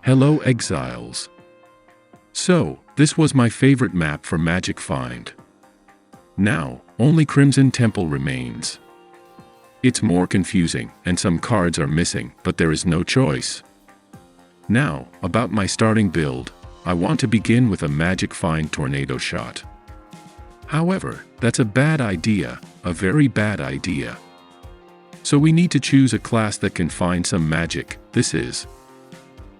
Hello Exiles. So, this was my favorite map for Magic Find. Now, only Crimson Temple remains. It's more confusing, and some cards are missing, but there is no choice. Now, about my starting build, I want to begin with a Magic Find Tornado Shot. However, that's a bad idea, a very bad idea. So we need to choose a class that can find some magic. This is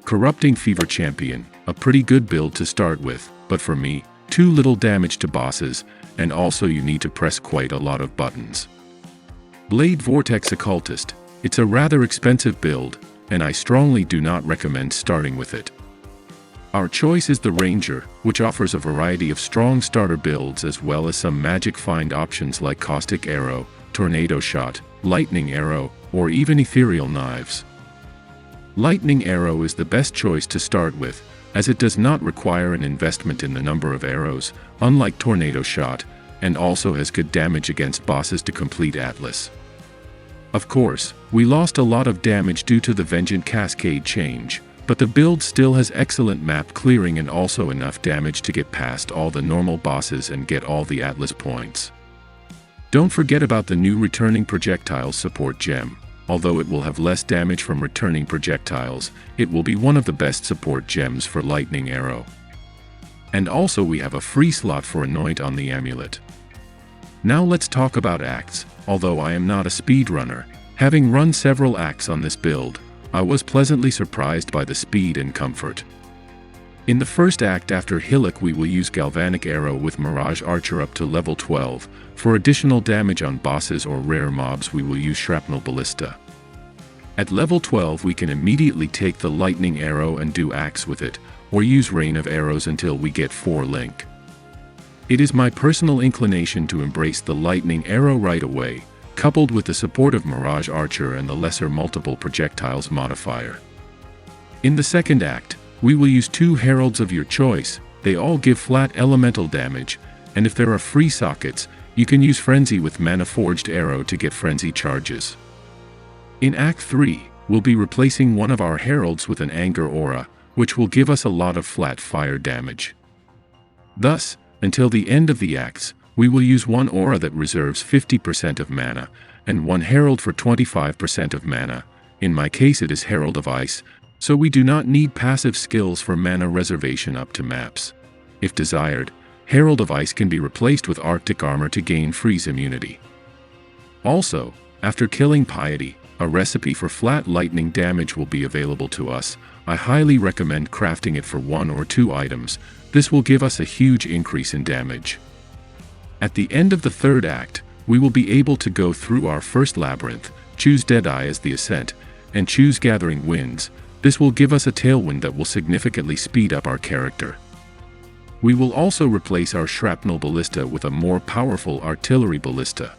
Corrupting Fever Champion, a pretty good build to start with, but for me, too little damage to bosses, and also you need to press quite a lot of buttons. Blade Vortex Occultist, it's a rather expensive build, and I strongly do not recommend starting with it. Our choice is the Ranger, which offers a variety of strong starter builds as well as some magic find options like Caustic Arrow, Tornado Shot, Lightning Arrow, or even Ethereal Knives. Lightning Arrow is the best choice to start with, as it does not require an investment in the number of arrows, unlike Tornado Shot, and also has good damage against bosses to complete Atlas. Of course, we lost a lot of damage due to the Vengeance Cascade change, but the build still has excellent map clearing and also enough damage to get past all the normal bosses and get all the Atlas points. Don't forget about the new Returning Projectiles support gem. Although it will have less damage from returning projectiles, it will be one of the best support gems for Lightning Arrow. And also we have a free slot for Anoint on the amulet. Now let's talk about acts. Although I am not a speedrunner, having run several acts on this build, I was pleasantly surprised by the speed and comfort. In the first act after Hillock we will use Galvanic Arrow with Mirage Archer up to level 12. For additional damage on bosses or rare mobs we will use Shrapnel Ballista. At level 12 we can immediately take the Lightning Arrow and do axe with it, or use Rain of Arrows until we get 4 Link. It is my personal inclination to embrace the Lightning Arrow right away, coupled with the support of Mirage Archer and the lesser multiple projectiles modifier. In the second act, we will use 2 Heralds of your choice. They all give flat elemental damage, and if there are free sockets, you can use Frenzy with Mana Forged Arrow to get Frenzy charges. In Act 3, we'll be replacing one of our Heralds with an Anger Aura, which will give us a lot of flat fire damage. Thus, until the end of the acts, we will use one Aura that reserves 50% of mana, and one Herald for 25% of mana. In my case it is Herald of Ice, so we do not need passive skills for mana reservation up to maps. If desired, Herald of Ice can be replaced with Arctic Armor to gain freeze immunity. Also, after killing Piety, a recipe for flat lightning damage will be available to us. I highly recommend crafting it for 1 or 2 items. This will give us a huge increase in damage. At the end of the third act, we will be able to go through our first labyrinth, choose Deadeye as the ascent, and choose Gathering Winds. This will give us a tailwind that will significantly speed up our character. We will also replace our Shrapnel Ballista with a more powerful Artillery Ballista.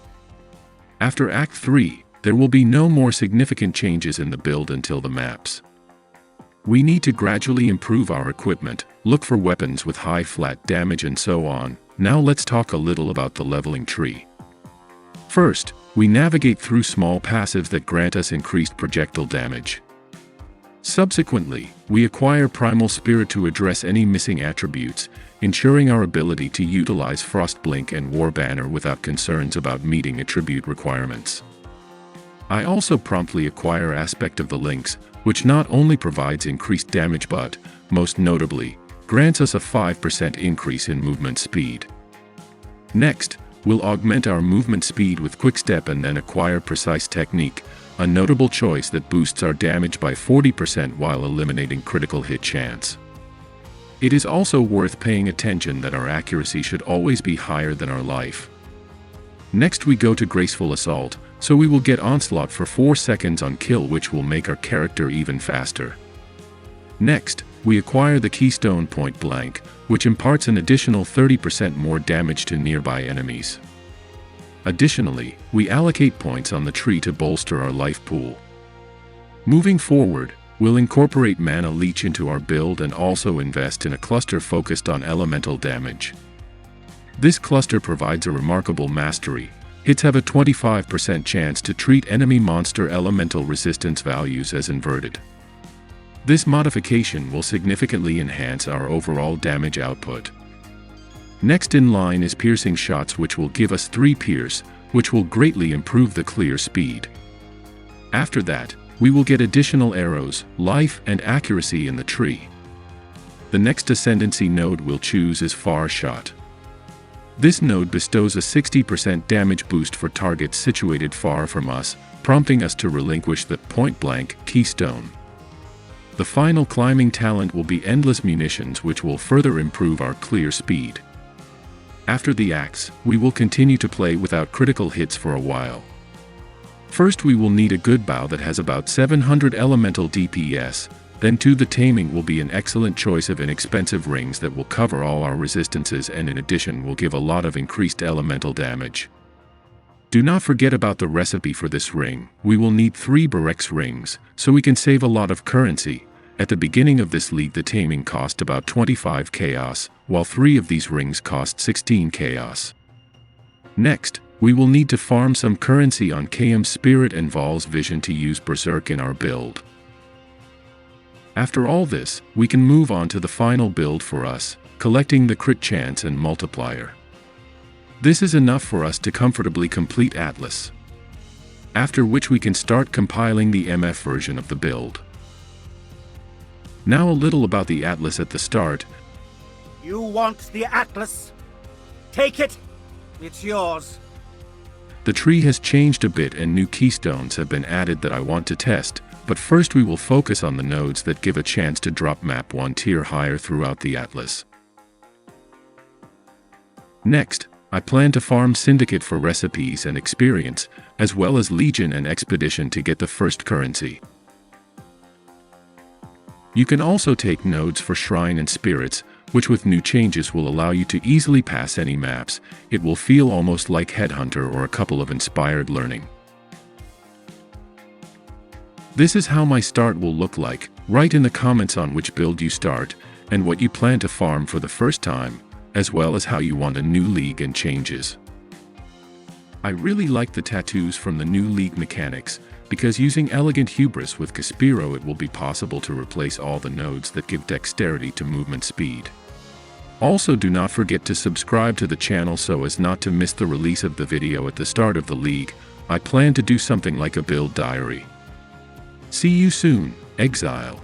After Act 3, there will be no more significant changes in the build until the maps. We need to gradually improve our equipment, look for weapons with high flat damage and so on. Now let's talk a little about the leveling tree. First, we navigate through small passives that grant us increased projectile damage. Subsequently, we acquire Primal Spirit to address any missing attributes, ensuring our ability to utilize Frostblink and War Banner without concerns about meeting attribute requirements. I also promptly acquire Aspect of the Lynx, which not only provides increased damage but, most notably, grants us a 5% increase in movement speed. Next, we'll augment our movement speed with Quickstep and then acquire Precise Technique, a notable choice that boosts our damage by 40% while eliminating critical hit chance. It is also worth paying attention that our accuracy should always be higher than our life. Next we go to Graceful Assault, so we will get Onslaught for 4 seconds on kill, which will make our character even faster. Next, we acquire the Keystone Point Blank, which imparts an additional 30% more damage to nearby enemies. Additionally, we allocate points on the tree to bolster our life pool. Moving forward, we'll incorporate Mana Leech into our build and also invest in a cluster focused on elemental damage. This cluster provides a remarkable mastery, hits have a 25% chance to treat enemy monster elemental resistance values as inverted. This modification will significantly enhance our overall damage output. Next in line is piercing shots, which will give us 3 pierce, which will greatly improve the clear speed. After that, we will get additional arrows, life, and accuracy in the tree. The next ascendancy node we'll choose is Far Shot. This node bestows a 60% damage boost for targets situated far from us, prompting us to relinquish the point-blank keystone. The final climbing talent will be Endless Munitions, which will further improve our clear speed. After the axe, we will continue to play without critical hits for a while. First, we will need a good bow that has about 700 elemental DPS, then too the taming will be an excellent choice of inexpensive rings that will cover all our resistances and in addition will give a lot of increased elemental damage. Do not forget about the recipe for this ring. We will need 3 Barex rings, so we can save a lot of currency. At the beginning of this league the taming cost about 25 chaos, while 3 of these rings cost 16 chaos. Next, we will need to farm some currency on KM's Spirit and Val's Vision to use Berserk in our build. After all this, we can move on to the final build for us, collecting the crit chance and multiplier. This is enough for us to comfortably complete Atlas. After which we can start compiling the MF version of the build. Now a little about the Atlas at the start. You want the Atlas? Take it! It's yours. The tree has changed a bit and new keystones have been added that I want to test, but first we will focus on the nodes that give a chance to drop map 1 tier higher throughout the Atlas. Next, I plan to farm Syndicate for recipes and experience, as well as Legion and Expedition to get the first currency. You can also take nodes for Shrine and Spirits, which with new changes will allow you to easily pass any maps. It will feel almost like Headhunter or a couple of Inspired Learning. This is how my start will look like. Write in the comments on which build you start, and what you plan to farm for the first time, as well as how you want a new league and changes. I really like the tattoos from the new league mechanics, because using Elegant Hubris with Caspiro it will be possible to replace all the nodes that give dexterity to movement speed. Also, do not forget to subscribe to the channel so as not to miss the release of the video at the start of the league. I plan to do something like a build diary. See you soon, Exile.